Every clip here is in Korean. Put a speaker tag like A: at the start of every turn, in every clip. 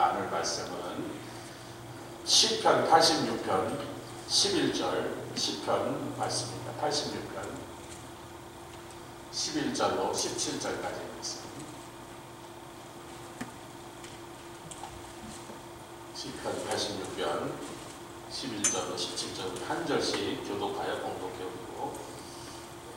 A: 나눌 말씀은 시편 86편 11절 시편 말씀입니다. 86편 11절로 17절까지 말씀. 시편 86편 11절로 17절 한 절씩 교독하여 공독해오고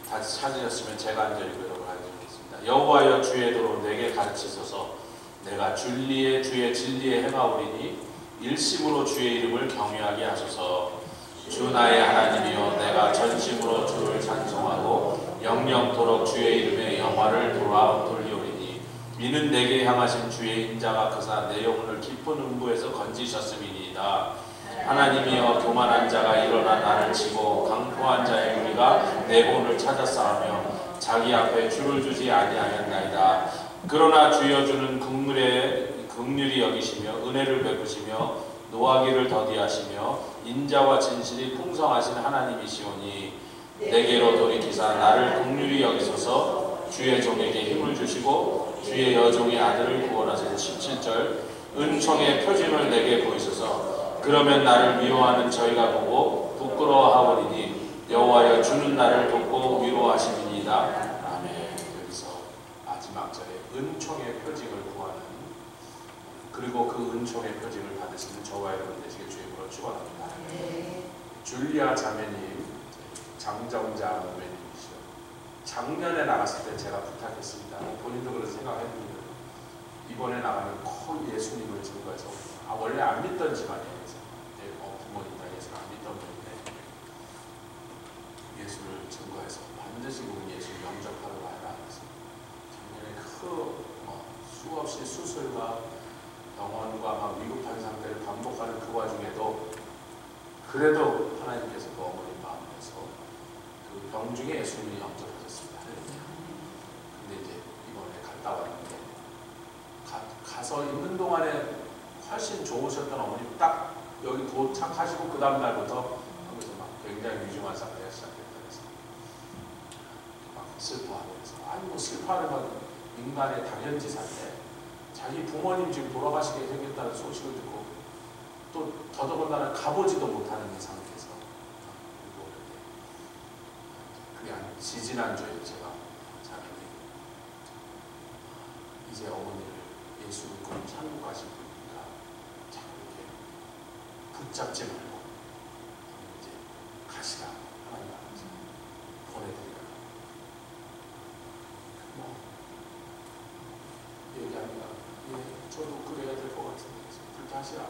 A: 다시 찾으셨으면 제가 한 절이고 여러분 한 절이겠습니다. 여호와여 주의 도로 내게 가르치소서. 내가 주의 진리에 행하오리니 일심으로 주의 이름을 경외하게 하소서. 주 나의 하나님이여 내가 전심으로 주를 찬송하고 영영토록 주의 이름의 영화를 돌리오리니 이는 내게 향하신 주의 인자가 크사 내 영혼을 깊은 음부에서 건지셨음이니이다. 하나님이여 교만한 자가 일어나 나를 치고 강포한 자의 무리가 내 본을 찾아 싸우며 자기 앞에 주를 주지 아니하였나이다. 그러나 주여 주는 긍휼히 여기시며 은혜를 베푸시며 노하기를 더디하시며 인자와 진실이 풍성하신 하나님이시오니 내게로 돌이키사 나를 긍휼히 여기소서. 주의 종에게 힘을 주시고 주의 여종의 아들을 구원하신 17절 은총의 표징을 내게 보이소서. 그러면 나를 미워하는 저희가 보고 부끄러워하오리니 여호와여 주는 나를 돕고 위로하심이니이다. 아멘. 여기서 마지막 절에 은총의 표징을 구하는 그리고 그 은총의 표징을 받으시는 저와 여러분 되시길 주님으로 축원합니다. 줄리아 자매님, 장정자 모매님이시죠. 작년에 나갔을 때 제가 부탁했습니다. 본인도 그런 생각했는데 이번에 나가면 꼭 예수님을 증거해서 원래 안 믿던 집안이에요. 부모님 다 예수를 안 믿던 분인데 예수를 증거해서 반드시 우리 예수 영접하러 가야 해서 작년에 수없이 수술과 병원과 막 위급한 상태를 반복하는 그 와중에도 그래도 하나님께서 그 어머니 마음에서 그 병 중에 예수님이 영접하셨습니다. 근데 이제 이번에 갔다 왔는데 가서 있는 동안에 훨씬 좋으셨던 어머니 딱 여기 도착하시고 그 다음 날부터 하면서 막 굉장히 위중한 상태가 시작됐다 그래서 막 슬퍼하고 그래서 아니 뭐 슬퍼하는 건 인간의 당연지사인데 자기 부모님 지금 돌아가시게 생겼다는 소식을 듣고 또 더더군다나 가보지도 못하는 이 상태에서 그게 한 지지난주에 제가 자기는 이제 어머니를 예수 믿고 천국 가신 분이니까 자꾸 이렇게 붙잡지 말고 이제 가시라 하나님 앞에서 보내드리라 뭐 얘기합니다. 예, 저도 그래야 될 것 같은데 그렇게 하시라.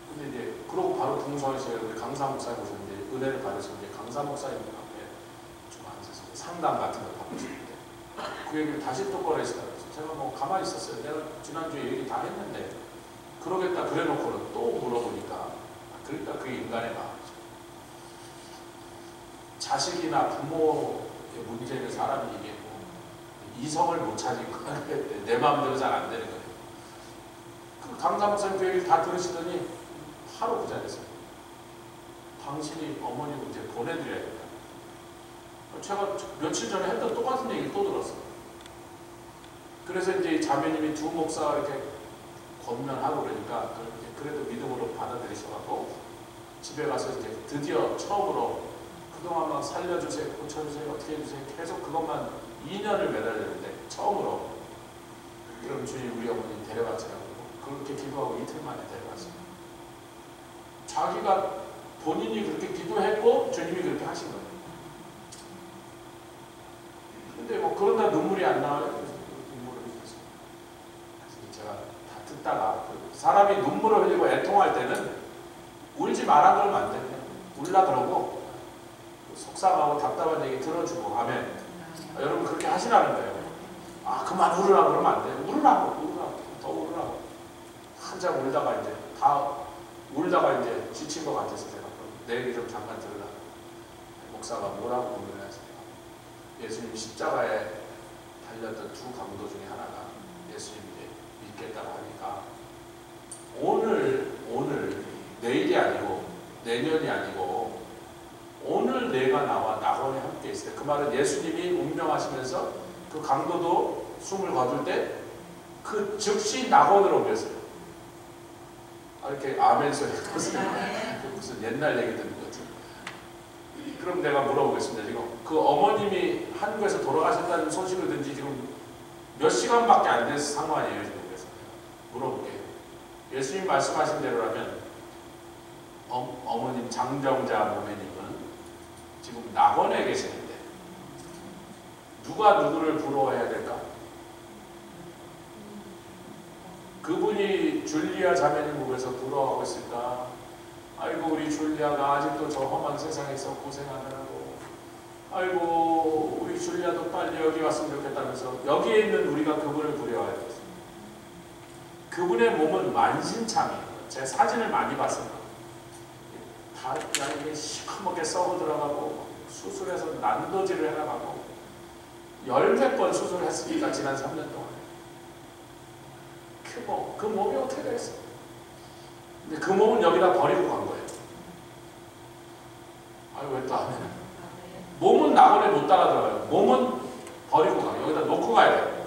A: 근데 이제 그러고 바로 동서에서 우리 강사 목사님 오셨는데 은혜를 받으신 이제 강사 목사님 앞에 좀 앉아서 상담 같은 걸 받으시는데 그 얘기를 다시 또 꺼내시더라고요. 제가 뭐 가만히 있었어요. 내가 지난주에 얘기 다 했는데 그러겠다 그래놓고는 또 물어보니까 그러니까 그게 인간의 마음이죠. 자식이나 부모의 문제를 사람이 얘기했고 이성을 못 찾으니까 내 마음대로 잘 안 되는 거예요. 그 강사 목사님 그 얘기를 다 들으시더니 바로 그 자리에서 당신이 어머니를 이제 보내드려야겠다. 제가 며칠 전에 했던 똑같은 얘기를 또 들었어요. 그래서 이제 자매님이 두 목사 이렇게 권면하고 그러니까 그래도 믿음으로 받아들이셔가지고 집에 가서 이제 드디어 처음으로 그동안 막 살려주세요, 고쳐주세요, 어떻게 해주세요 계속 그것만 2년을 매달렸는데 처음으로 그럼 주님 우리 어머니 데려가시라고 그렇게 기도하고 이틀 만에 데려갔어요. 자기가 본인이 그렇게 기도했고 주님이 그렇게 하신 거예요. 근데 뭐 그러다 눈물이 안 나와요. 눈물을 흘려서. 그래서 제가 다 듣다가 사람이 눈물을 흘리고 애통할 때는 울지 말아 그러면 안 돼요. 울라 그러고 속상하고 답답한 얘기 들어주고 아멘. 여러분 그렇게 하시라는 거예요. 아 그만 울으라고 그러면 안 돼요. 울으라고 더 울으라고. 한참 울다가 이제 다 울다가 이제 지친 것 같아서 제가 내 얘기 좀 잠깐 들으라. 목사가 뭐라고 고민하시냐. 예수님 십자가에 달렸던 두 강도 중에 하나가 예수님이 믿겠다고 하니까 오늘 내일이 아니고 내년이 아니고 오늘 내가 나와 낙원에 함께 있을 때 그 말은 예수님이 운명하시면서 그 강도도 숨을 거둘 때 그 즉시 낙원으로 옮겼어요. 이렇게 아멘 소리가 무슨 옛날 얘기 듣는 거지. 그럼 내가 물어보겠습니다. 지금 그 어머님이 한국에서 돌아가셨다는 소식을 듣지 지금 몇 시간밖에 안 된 상황이에요. 지금. 그래서 물어볼게요. 예수님 말씀하신 대로라면 어머님 장병자 모매님은 지금 낙원에 계시는데 누가 누구를 부러워해야 될까? 그분이 줄리아 자매님 보면서 부러워하고 있을까? 아이고 우리 줄리아가 아직도 저 험한 세상에서 고생하느라고, 아이고 우리 줄리아도 빨리 여기 왔으면 좋겠다면서 여기에 있는 우리가 그분을 부러워해야겠어요. 그분의 몸은 만신창이에요. 제 사진을 많이 봤습니다. 다 그냥 이게 시커멓게 썩어 들어가고 수술해서 난도질을 해나가고 10몇 번 수술했으니까 지난 3년 동안 그 몸이 어떻게 되겠어? 근데 그 몸은 여기다 버리고 간 거예요. 아유 왜 또 안 해? 몸은 낙원에 못 따라 들어가요. 몸은 버리고 가요. 여기다 놓고 가야 돼요.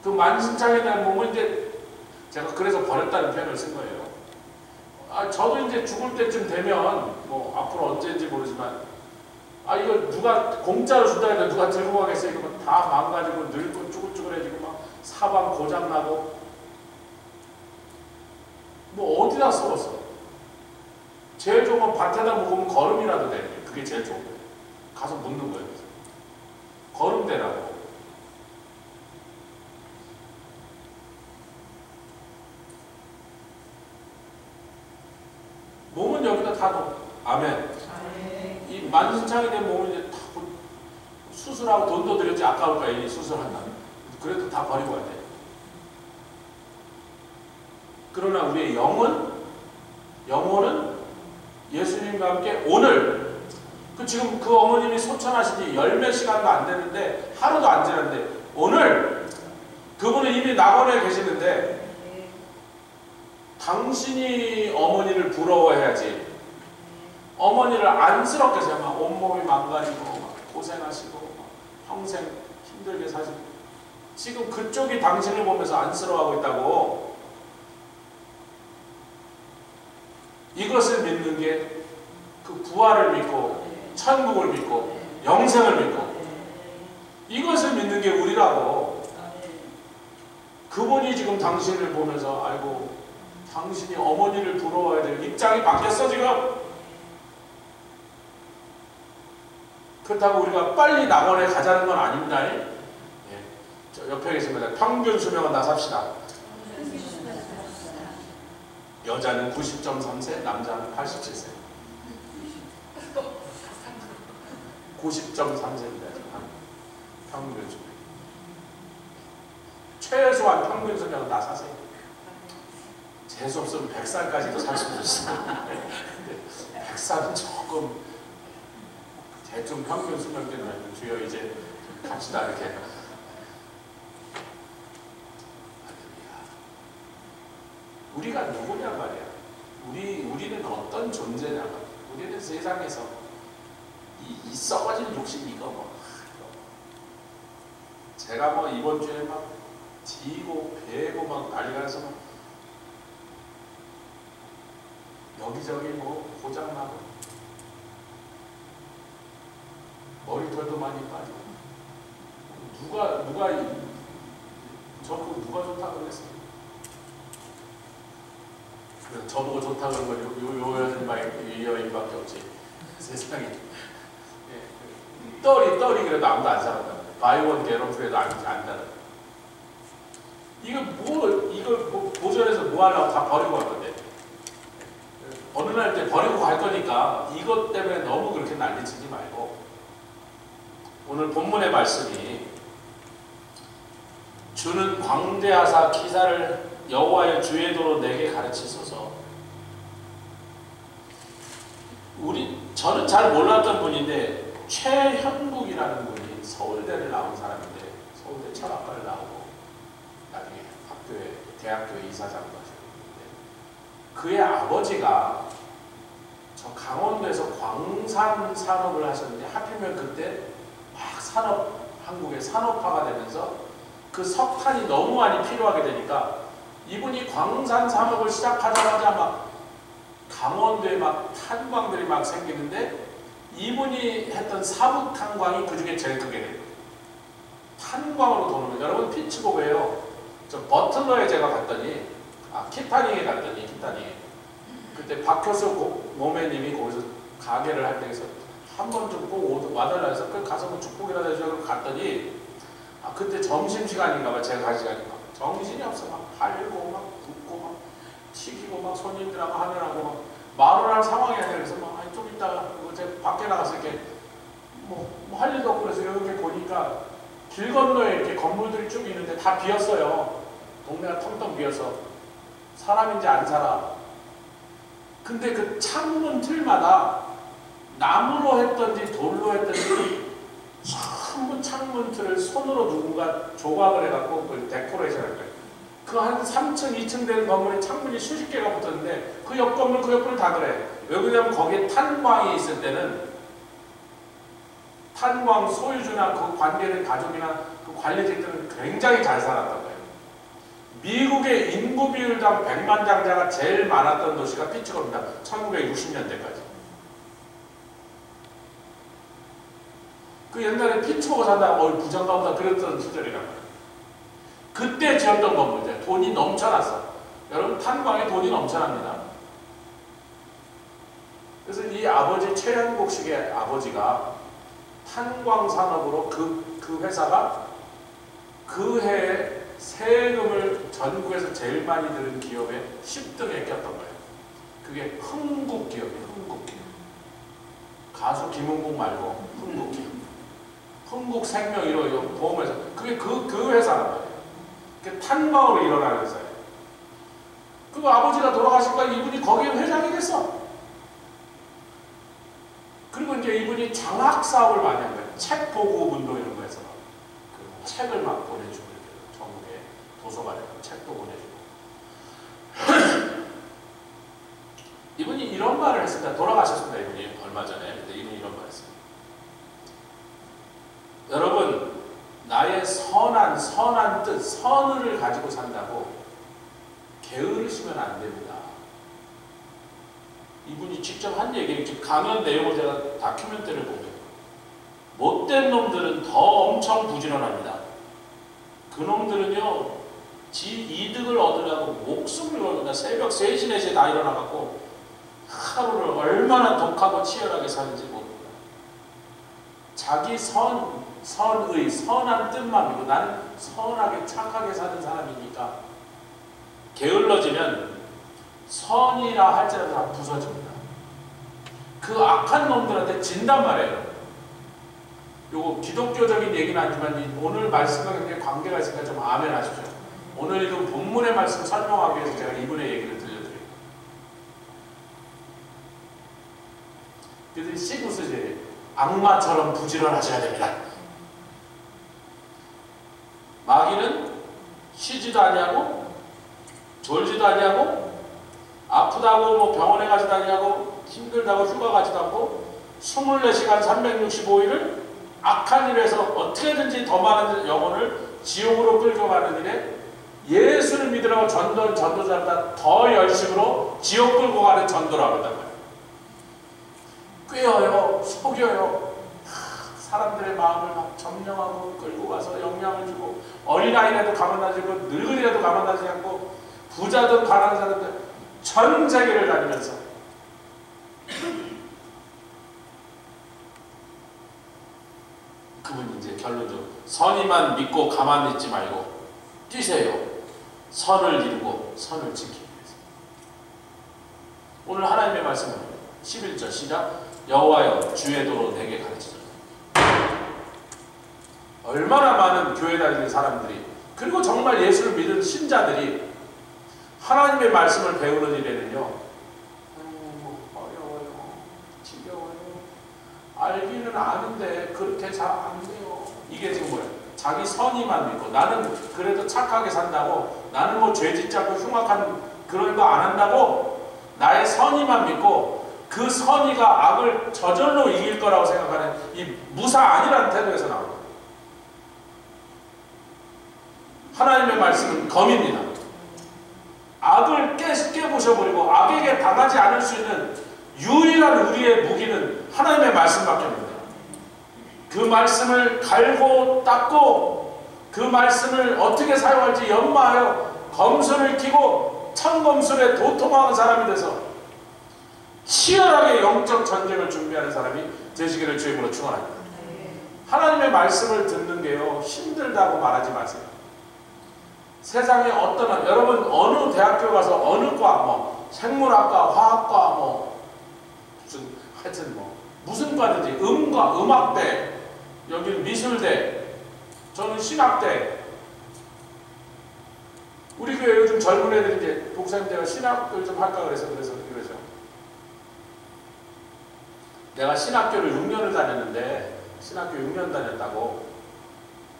A: 그 만신창에 대한 몸은 이제 제가 그래서 버렸다는 표현을 쓴 거예요. 저도 이제 죽을 때쯤 되면 뭐 앞으로 언제인지 모르지만 이거 누가 공짜로 준다 해도 누가 들고 가겠어요. 이거 다 망가지고 늙고 쭈글쭈글해지고 막 사방 고장나고 뭐 어디다 썩었어. 제일 좋은 건 밭에다 묵으면 거름이라도 돼. 그게 제일 좋은 거예요. 가서 묻는 거예요. 거름 되라고. 몸은 여기다 다 넣어. 아멘. 이 만신창이 된 몸을 이제 다 수술하고 돈도 들였지 아까울까 이 수술한다면. 그래도 다 버리고 가야 돼. 그러나 우리의 영혼은 예수님과 함께 오늘 지금 그 어머님이 소천하신 지 10몇 시간도 안 됐는데 하루도 안 지났는데 오늘 그분은 이미 낙원에 계시는데 당신이 어머니를 부러워해야지. 어머니를 안쓰럽게 생각하면 온몸이 망가지고 막 고생하시고 막 평생 힘들게 사시고 지금 그쪽이 당신을 보면서 안쓰러워하고 있다고. 이것을 믿는 게 그 부활을 믿고 천국을 믿고 영생을 믿고 이것을 믿는 게 우리라고. 그분이 지금 당신을 보면서 아이고 당신이 어머니를 부러워해야 될 입장이 바뀌었어 지금. 그렇다고 우리가 빨리 낙원에 가자는 건 아닙니다. 저 옆에 계십니다. 평균 수명은 다 삽시다. 여자는 90.3세, 남자는 87세. 90.3세입니다. 평균 수명. 최소한 평균 수명은 다 사세요. 재수 없으면 100살까지도 살 수도 있어요. 100살은 조금 대충 평균 수명 되면 주여 이제 갑시다 이렇게. 우리가 누구냐 말이야. 우리는 어떤 존재냐 말이야. 우리는 세상에서 이 썩어진 욕심 이거 뭐. 제가 뭐 이번 주에 막 지고 배고 막 난리가 나서 막 여기저기 뭐 고장나고 머리털도 많이 빠지고 누가 누가 좋다고 그랬어요. 그래서 저보고 좋다고 그런 건 요 여인밖에 없지 세상에. 떨이 그래도 아무도 안 사간다. 바이원 게런프에도 안 사간다. 이걸 보존해서 뭐 하려고 다 버리고 갈 건데. 어느 날 때 버리고 갈 거니까 이것 때문에 너무 그렇게 난리치지 말고 오늘 본문의 말씀이 주는 광대하사 기사를 여호와의 주의 도로 내게 가르치소서. 저는 잘 몰랐던 분인데 최현국이라는 분이 서울대를 나온 사람인데 서울대 철학과를 나오고 나중에 대학교에 이사장도 하셨는데 그의 아버지가 저 강원도에서 광산 산업을 하셨는데 하필이면 그때 막 한국의 산업화가 되면서 그 석탄이 너무 많이 필요하게 되니까 이분이 광산 산업을 시작하자마자 막 강원도에 막 탄광들이 막 생기는데 이분이 했던 사부 탄광이 그 중에 제일 크게 돼요. 탄광으로 도는 거예요. 여러분 피츠버그예요. 저 버틀러에 제가 갔더니 키타닝에 갔더니 그때 박효수 모매님이 거기서 가게를 할 때에서 한 번 좀 꼭 와달라 해서 그 가서 뭐 축복이라도 해주려고 갔더니 그때 점심시간인가 봐. 제가 갈 시간인가 봐. 정신이 없어. 막 팔고 막 굽고 막 튀기고 막 손님들하고 하느라고 막 말을 할 상황이 아니라 그래서 막 좀 이따가 제가 밖에 나가서 이렇게 뭐 할 일도 없고 그래서 이렇게 보니까 길 건너에 이렇게 건물들이 쭉 있는데 다 비었어요. 동네가 텅텅 비어서 사람인지 안 살아. 근데 그 창문 틀마다 나무로 했던지 돌로 했던지 전부 창문 틀을 손으로 누군가 조각을 해갖고 그걸 데코레이션 할 거예요. 그 한 3층, 2층 되는 건물에 창문이 수십 개가 붙었는데 그 옆 건물, 그 옆 건물 다 그래. 왜 그러냐면 거기에 탄광이 있을 때는 탄광 소유주나 그 관계된 가족이나 그 관리직들은 굉장히 잘 살았던 거예요. 미국의 인구 비율당 100만 장자가 제일 많았던 도시가 피츠버그입니다. 1960년대까지. 그 옛날에 피츠버그 산다고 부정가 보다 그랬던 시절이란 말이에요. 그때 지었던 건물들 돈이 넘쳐났어. 여러분 탄광에 돈이 넘쳐납니다. 그래서 이 아버지 최현복식의 아버지가 탄광 산업으로 그 회사가 그 해에 세금을 전국에서 제일 많이 들은 기업에 10등에 꼈던 거예요. 그게 흥국기업이에요. 흥국기업. 가수 김은국 말고 흥국기업. 흥국생명 이런 보험회사. 그게 그 회사란 말이에요. 그게 탄광으로 일어나는 회사예요. 그리고 아버지가 돌아가시니까 이분이 거기에 회장이 됐어. 그리고 이제 이분이 장학 사업을 많이 한 거예요. 책 보고 운동 이런 거 해서 그 책을 막 보내주고 전국에 도서관에 책도 보내주고. 이분이 이런 말을 했습니다. 돌아가셨습니다. 이분이 얼마 전에. 근데 이분이 이런 말을 했습니다. 여러분 나의 선한 뜻, 선을 가지고 산다고 게으르시면 안 됩니다. 이분이 직접 한 얘기예요. 강연 내용을 제가 다큐멘터리를 보면 못된 놈들은 더 엄청 부지런합니다. 그 놈들은요 지 이득을 얻으려고 목숨을 걸고 새벽 3시, 4시에 다 일어나갖고 하루를 얼마나 독하고 치열하게 사는지 모릅니다. 자기 선의, 선한 뜻만 믿고 나는 선하게 착하게 사는 사람이니까 게을러지면 선이라 할지라도 다 부서집니다. 그 악한 놈들한테 진단 말이에요. 요거 기독교적인 얘기는 아니지만 오늘 말씀과 굉장히 관계가 있으니까 좀 아멘 하십시오. 오늘 읽은 본문의 말씀 설명하기 위해서 제가 이분의 얘기를 들려드립니다. 그들이 시구스지 악마처럼 부지런하셔야 됩니다. 마귀는 쉬지도 아니하고 졸지도 아니하고 아프다고 뭐 병원에 가지도 아니하고 힘들다고 휴가 가지도 않고 24시간 365일을 악한 일에서 어떻게든지 더 많은 영혼을 지옥으로 끌고 가는 일에 예수를 믿으라고 전도자보다 더 열심으로 지옥 끌고 가는 전도라고 한단 말이에요. 꾀어요, 속여요. 사람들의 마음을 막 점령하고 끌고 가서 영향을 주고 어린아이라도 가만하지고 늙은이라도 가만하지 않고 부자든 가난한 사람들 전 세계를 다니면서 그분 이제 결론도 선의만 믿고 가만히 있지 말고 뛰세요. 선을 이루고 선을 지키기 위해서. 오늘 하나님의 말씀은 11절 시작. 여호와여 주의 도로 내게 가르치소서. 얼마나 많은 교회 다니는 사람들이 그리고 정말 예수를 믿은 신자들이 하나님의 말씀을 배우는 일에는요 어려워요, 지겨워요, 알기는 아는데 그렇게 잘 안 돼요. 이게 지금 뭐예요? 자기 선의만 믿고 나는 그래도 착하게 산다고, 나는 뭐 죄짓지 않고 흉악한 그런 거 안 한다고 나의 선의만 믿고 그 선의가 악을 저절로 이길 거라고 생각하는 이 무사 아니라는 태도에서 나옵니다. 하나님의 말씀은 검입니다. 악을 깨부셔버리고 악에게 당하지 않을 수 있는 유일한 우리의 무기는 하나님의 말씀밖에 없습니다. 그 말씀을 갈고 닦고 그 말씀을 어떻게 사용할지 연마하여 검술을 끼고 청검술에 도통하는 사람이 돼서 치열하게 영적 전쟁을 준비하는 사람이 되시기를 주임으로 축원합니다. 하나님의 말씀을 듣는 게요 힘들다고 말하지 마세요. 세상에 여러분 어느 대학교 가서 어느 과 뭐 생물학과, 화학과 뭐 무슨 하여튼 뭐 무슨 과든지 음과 음악대, 여기는 미술대, 저는 신학대. 우리 교회 요즘 젊은 애들이 이제 목사님들 신학을 좀 할까 그래서 그러죠. 내가 신학교를 6년을 다녔는데 신학교 6년 다녔다고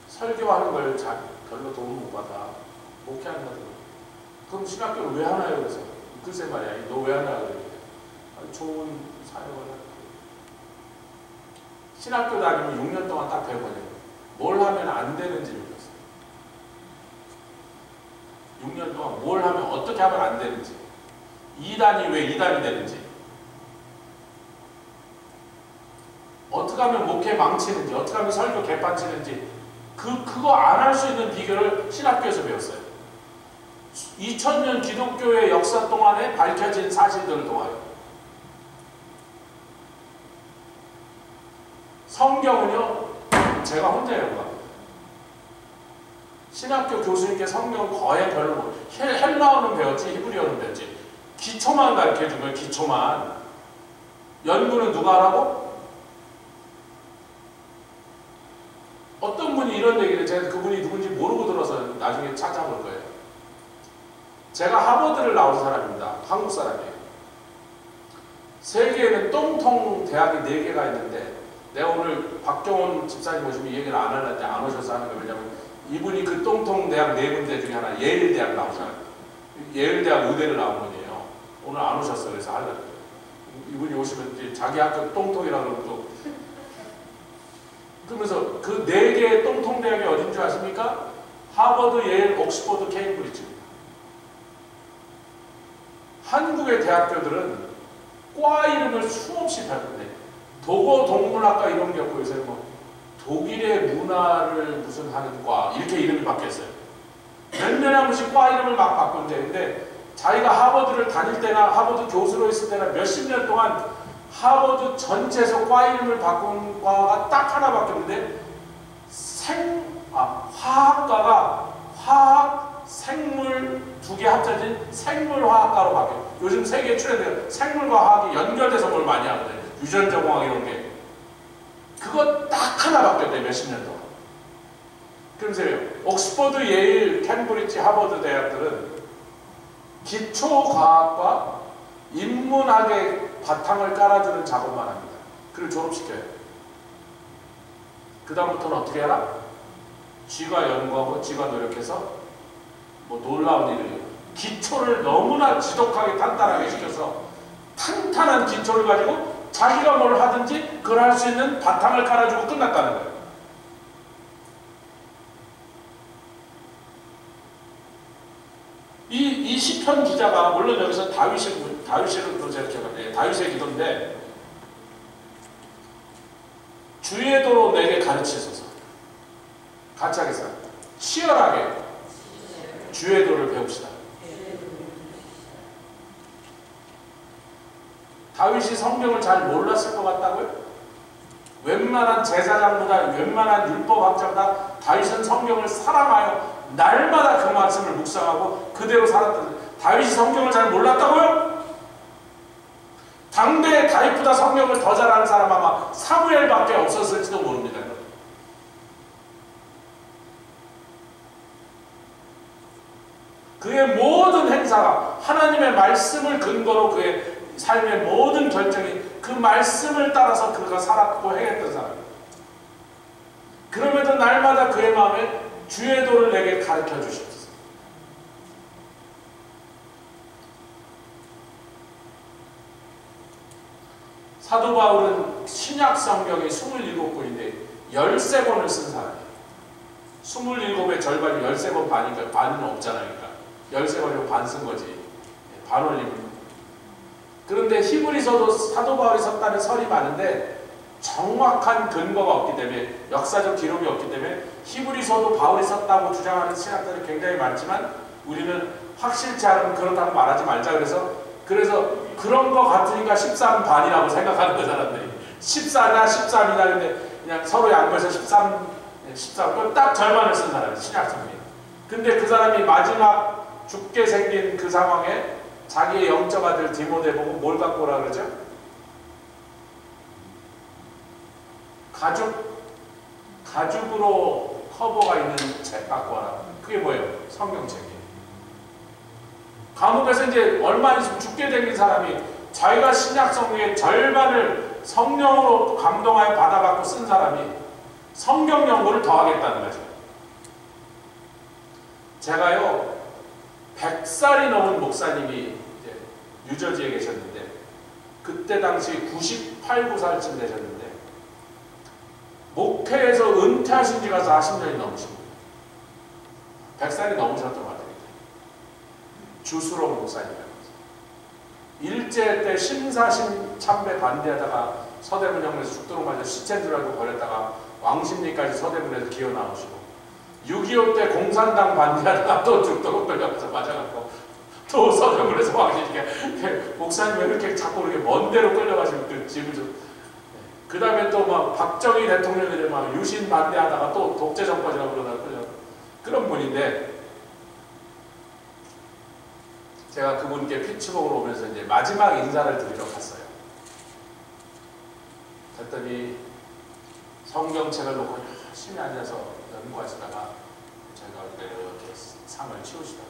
A: 설교하는 걸 별로 도움 못 받아. 목회하는 거죠. 그럼 신학교를 왜 하나요? 그래서 글쎄 말이야. 너 왜 하나? 그래. 좋은 사역을 하고. 신학교 다니면 6년 동안 딱 배워보냐. 뭘 하면 안 되는지를 배웠어요. 6년 동안 뭘 하면 어떻게 하면 안 되는지. 2단이 왜 2단이 되는지. 어떻게 하면 목회 망치는지, 어떻게 하면 설교 개판치는지 그거 안 할 수 있는 비결을 신학교에서 배웠어요. 2000년 기독교의 역사 동안에 밝혀진 사실들을 통하여 성경은요 제가 혼자 연구합니다. 신학교 교수님께 성경 거의 별로 헬라어는 배웠지 히브리어는 배웠지 기초만 가르쳐준 거예요. 기초만. 연구는 누가 하라고? 어떤 분이 이런 얘기를 제가 그분이 누군지 모르고 들어서 나중에 찾아볼 거예요. 제가 하버드를 나온 사람입니다. 한국 사람이에요. 세계에는 똥통 대학이 4개가 있는데 내가 오늘 박경원 집사님 오시면 이 얘기를 안 하는데 안 오셔서 하는 거예요. 왜냐면 이분이 그 똥통 대학 4군데 중에 하나 예일대학 나온 사람. 예일대학 의대를 나온 분이에요. 오늘 안 오셨어요. 그래서 하려고. 이분이 오시면 자기 학교 똥통이라고 그러면 또 그러면서 그 4개의 똥통 대학이 어딘 줄 아십니까? 하버드, 예일, 옥스퍼드, 케임브리지입니다. 한국의 대학교들은 과 이름을 수없이 바꾸는데 도고동물학과 이런 게 없고 요새 뭐 독일의 문화를 무슨 하는 과 이렇게 이름이 바뀌었어요. 몇 년에 한 번씩 과 이름을 막 바꾼대. 근데 자기가 하버드를 다닐 때나 하버드 교수로 있을 때나 몇십 년 동안 하버드 전체에서 과 이름을 바꾼 과가 딱 하나 바뀌었는데 화학과가 화학, 생물 2개 합쳐진 생물화학과로 바뀌어요. 요즘 세계 트렌드가 생물과 화학이 연결돼서 뭘 많이 하거든요. 유전자 공학 이런 게. 그거 딱 하나 바뀌었대요. 몇십 년 동안. 그러면서 옥스퍼드, 예일, 캠브리지, 하버드 대학들은 기초과학과 인문학의 바탕을 깔아주는 작업만 합니다. 그걸 졸업시켜요. 그 다음부터는 어떻게 해라? 쥐가 연구하고 쥐가 노력해서 뭐 놀라운 일을 기초를 너무나 지독하게 탄탄하게 시켜서 탄탄한 기초를 가지고 자기가 뭘 하든지 그걸 할 수 있는 바탕을 깔아주고 끝났다는 거예요. 이 시편 기자가 물론 여기서 다윗을 또 제가 기억하는데 다윗의 기도인데 주의 도로 내게 가르치소서. 같이 하겠습니다. 치열하게 주의 도를 배웁시다. 다윗이 성경을 잘 몰랐을 것 같다고요? 웬만한 제사장보다 웬만한 율법학자보다 다윗은 성경을 사랑하여 날마다 그 말씀을 묵상하고 그대로 살았던 다윗이 성경을 잘 몰랐다고요? 당대에 다윗보다 성경을 더 잘하는 사람 아마 사무엘밖에 없었을지도 모릅니다. 그의 모든 행사가 하나님의 말씀을 근거로 그의 삶의 모든 결정이 그 말씀을 따라서 그가 살았고 행했던 사람입니다. 그럼에도 날마다 그의 마음에 주의 도를 내게 가르쳐 주십시오. 사도 바울은 신약 성경이 27권인데 13권을 쓴 사람이에요. 27의 절반이 13권 반이니까 반은 없잖아요. 그러니까 13권이면 반 쓴 거지. 반올림. 그런데 히브리서도 사도 바울이 썼다는 설이 많은데 정확한 근거가 없기 때문에, 역사적 기록이 없기 때문에 히브리서도 바울이 썼다고 주장하는 신학자들이 굉장히 많지만 우리는 확실치 않으면 그렇다고 말하지 말자. 그래서 그런 거 같으니까 13반이라고 생각하는 거 사람들이. 14냐 13이냐 근데 그냥 서로 양보해서 13 딱 절반을 쓴 사람이 신약성이에요. 근데 그 사람이 마지막 죽게 생긴 그 상황에 자기의 영적 아들 디모데 보고 뭘 갖고 오라 그러죠? 가죽으로 커버가 있는 책 갖고 와라. 그게 뭐예요? 성경책이에요. 감옥에서 이제 얼마 있으면 죽게 생긴 사람이 자기가 신약 성경의 절반을 성령으로 감동하여 받아갖고 쓴 사람이 성경 연구를 더 하겠다는 거죠. 제가요 100살이 넘은 목사님이 이제 뉴저지에 계셨는데 그때 당시 98, 9살쯤 되셨는데 목회에서 은퇴하신 지가 40년이 넘으십니다. 100살이 넘으셨던 것 같아요. 주수록 목사님이라고 해서 일제 때 심사심 참배 반대하다가 서대문 형에서 죽도록 맞아 시체인 줄 알고 버렸다가 왕십리까지 서대문에서 기어 나오시고 6.25 때 공산당 반대하다가 또 죽도록 걸려서 맞아갖고 또 서대문에서 왕십리 목사님 왜 이렇게 자꾸 이렇게 먼 데로 끌려가시고 그 집을 좀 그 다음에 또 막 박정희 대통령들이 막 유신 반대하다가 또 독재 정권이라고 그러다가 끌려 그런 분인데 제가 그분께 피츠버그로 오면서 이제 마지막 인사를 드리러 갔어요. 그랬더니 성경책을 놓고 열심히 앉아서 연구하시다가 제가 이렇게 상을 치우시다가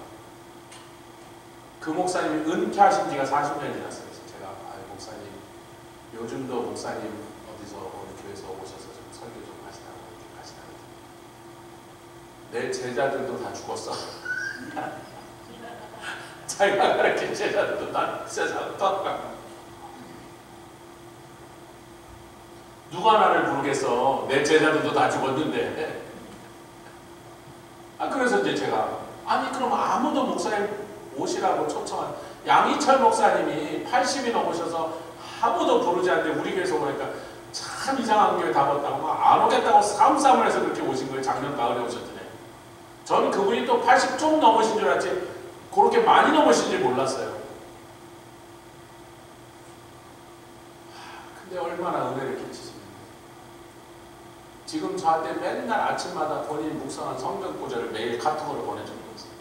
A: 그 목사님이 은퇴하신 지가 40년이 지났어요. 제가 목사님 요즘도 목사님 어디서 어느 교회에서 오셔서 좀 설교 좀 하시다고 이렇게 하시다가 내 제자들도 다 죽었어. 자기가 그렇게 제자들도 다 세상을 떠나가. 누가 나를 부르겠어. 내 제자들도 다 죽었는데. 그래서 이제 제가 그럼 아무도 목사님 오시라고 초청한 양희철 목사님이 80이 넘으셔서 아무도 부르지 않는데 우리 교회에서 오니까 참 이상한 교회 다 왔다고 막 안 오겠다고 싸움을 해서 그렇게 오신 거예요. 작년 가을에 오셨더니. 저는 그분이 또 80 좀 넘으신 줄 알았지 그렇게 많이 넘으신지 몰랐어요. 근데 얼마나 은혜를 끼치십니까? 지금 저한테 맨날 아침마다 본인이 묵상한 성경 구절을 매일 카톡으로 보내주고 있어요.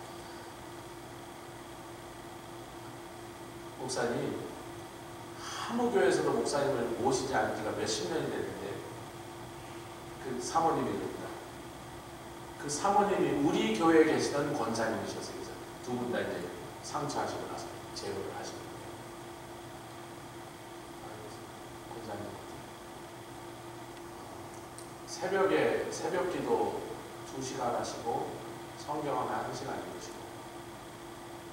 A: 목사님, 아무 교회에서도 목사님을 모시지 않은 지가 몇십 년이 됐는데 그 사모님입니다. 그 사모님이 우리 교회에 계시던 권사님이셨어요. 두 분 다 이제 상처하시고 나서 제거를 하시고 권사님 새벽 기도 2시간 하시고 성경 하나 1시간 읽으시고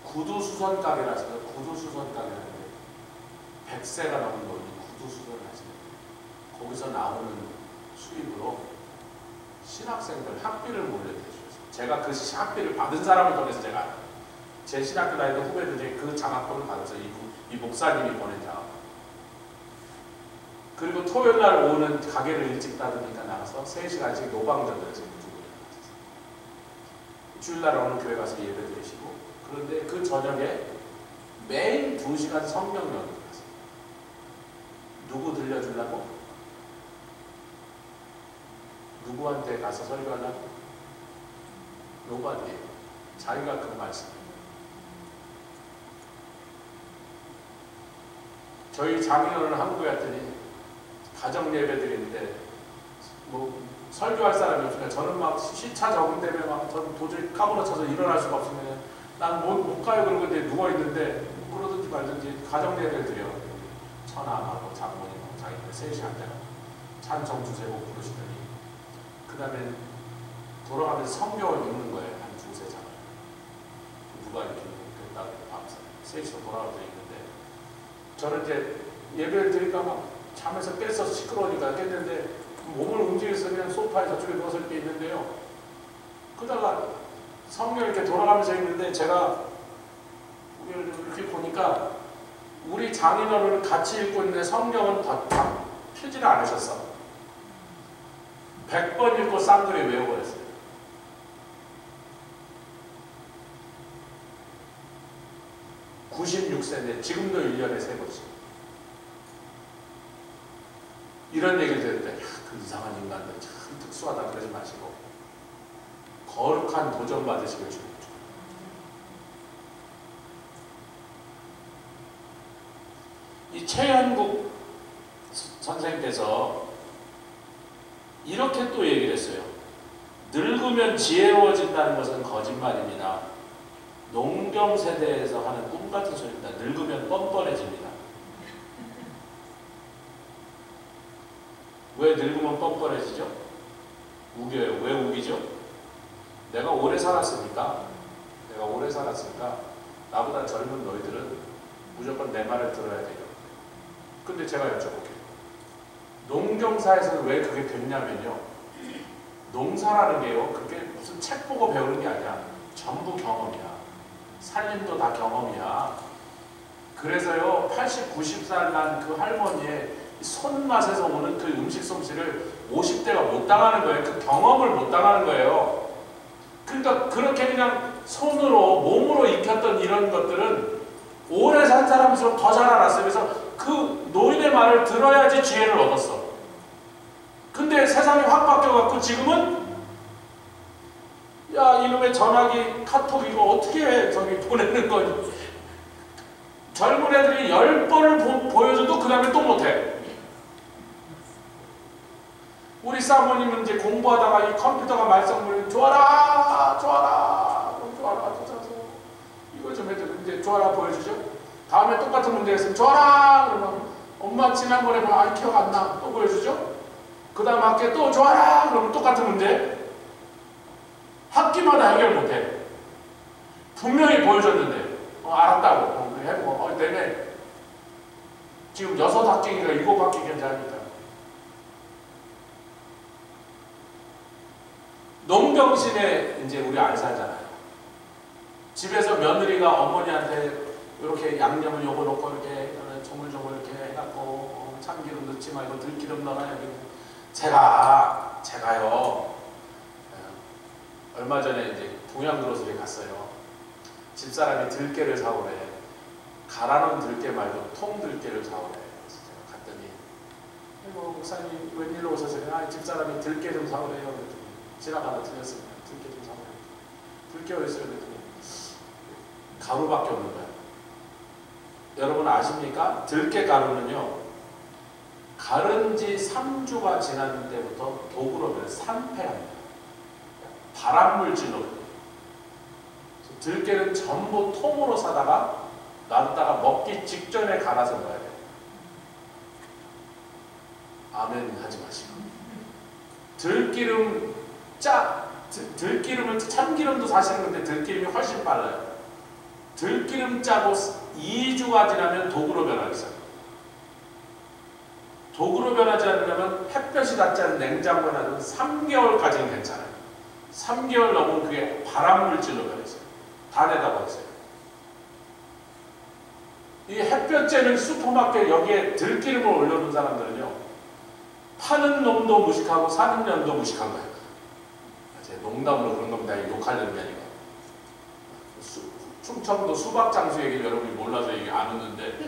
A: 구두수선 가게를 하시고 구두수선 가게를 하는데 100세가 넘은 분이 구두수선을 하시는데 거기서 나오는 수입으로 신학생들 학비를 몰려주셨어요. 제가 그 학비를 받은 사람을 통해서 제가 제 신학교 다니는 후배들이 그 장학금을 받아서 이 목사님이 보낸 장학금. 그리고 토요일날 오는 가게를 일찍 닫으니까 나가서 3시간씩 노방전을 해서 주일날 어느 교회 가서 예배 드리시고 그런데 그 저녁에 매일 2시간 성경 연구를 하세요. 누구 들려주려고? 누구한테 가서 설교하려고? 노바디예요. 자기가 그 말씀. 저희 장인어른 한국에 왔더니 가정 예배 드리는데 뭐 설교할 사람이 없으니까 저는 막 시차 적응 때문에 막 저는 도저히 까무러쳐서 일어날 수가 없으면 난 못 가요. 그러고 이제 누워있는데 그러든지 말든지 가정 예배를 드려. 처남하고 장모님하고 자기들 셋이 앉아서 찬송 두세곡 부르시더니 그 다음에 돌아가면서 성경을 읽는 거예요. 한 2-3장을. 누가 이렇게 읽겠다고 밤새 셋이서 돌아가면서 읽는데 저는 이제 예배를 드리니까 막 잠에서 깼어서 시끄러우니까 깼는데 몸을 움직여서 그냥 소파에 저쪽에 누워서 이렇게 있는데요. 그러다가 성경 이렇게 돌아가면서 있는데 제가 이렇게 보니까 그러니까 우리 장인어른은 같이 읽고 있는데 성경은 다 펴지를 않으셨어. 100번 읽고 쌍둥이 외워버렸어요. (96세인데) 지금도 1년에 3번씩. 이런 얘기를 들을 때, 그 이상한 인간들 참 특수하다 그러지 마시고 거룩한 도전 받으시길 주십시오. 이 최현국 선생님께서 이렇게 또 얘기를 했어요. 늙으면 지혜로워진다는 것은 거짓말입니다. 농경 세대에서 하는 꿈 같은 소리입니다. 늙으면 뻔뻔해집니다. 왜 늙으면 뻔뻔해지죠? 우겨요. 왜 우기죠? 내가 오래 살았으니까 나보다 젊은 너희들은 무조건 내 말을 들어야 돼요. 근데 제가 여쭤볼게요. 농경사에서는 왜 그게 됐냐면요. 농사라는 게요. 그게 무슨 책 보고 배우는 게 아니야. 전부 경험이야. 살림도 다 경험이야. 그래서요. 80, 90살 난 그 할머니의 손맛에서 오는 그 음식 솜씨를 50대가 못 당하는 거예요. 그 경험을 못 당하는 거예요. 그러니까 그렇게 그냥 손으로 몸으로 익혔던 이런 것들은 오래 산 사람일수록 더 잘 알았어요. 그래서 그 노인의 말을 들어야지 지혜를 얻었어. 근데 세상이 확 바뀌어갖고 지금은 야 이놈의 전화기 카톡 이거 어떻게 해 저기 보내는 거니. 젊은 애들이 10번을 보여줘도 그 다음에 또 못해. 우리 사모님은 이제 공부하다가 이 컴퓨터가 말썽을 좋아라 이거 좀 해줘. 이제 좋아라 보여주죠. 다음에 똑같은 문제가 있으면 좋아라 그러면 엄마 지난번에 뭐 기억 안 나. 또 보여주죠. 그 다음 학기에 또 좋아라 그러면 똑같은 문제. 학기마다 해결 못해. 분명히 보여줬는데 알았다고 해보고 내내 지금 6학기인가 7학기인지 하니까. 농경신에 이제 우리 안 살잖아요. 집에서 며느리가 어머니한테 이렇게 양념을 요거 넣고 이렇게 조물조물 이렇게 해갖고 참기름 넣지 말고 들기름 넣어야 돼. 제가요 얼마 전에 이제 동양그로스리 갔어요. 집사람이 들깨를 사오래. 갈아놓은 들깨 말고 통들깨를 사오래. 그래서 제가 갔더니 목사님 웬일로 오셨어요? 집사람이 들깨 좀 사오래요. 그랬더니 지나가다 들렸습니다. 들깨 좀 사오래. 들깨 어디 있어요? 그랬더니 가루밖에 없는 거야. 여러분 아십니까? 들깨 가루는요. 가른 지 3주가 지난 때부터 도구로 산패합니다. 발암물질로. 들깨는 전부 통으로 사다가 놔뒀다가 먹기 직전에 갈아서 넣어야 돼요. 아멘 하지 마시고. 들기름을 참기름도 사시는 건데 들기름이 훨씬 빨라요. 들기름 짜고 2주가 지나면 도구로 변하기 시작해요. 도구로 변하지 않으려면 햇볕이 닿지 않은 냉장고에 놔두면 3개월까지는 괜찮아요. 3개월 넘으면 그게 발암물질로 변했어요. 다 내다버렸어요. 이 햇볕쬐는 슈퍼마켓 여기에 들기름을 올려놓은 사람들은요. 파는 놈도 무식하고 사는 년도 무식한 거예요. 제 농담으로 그런 겁니다. 욕하려는 게 아니고. 충청도 수박장수 얘기를 여러분이 몰라서 얘기 안 했는데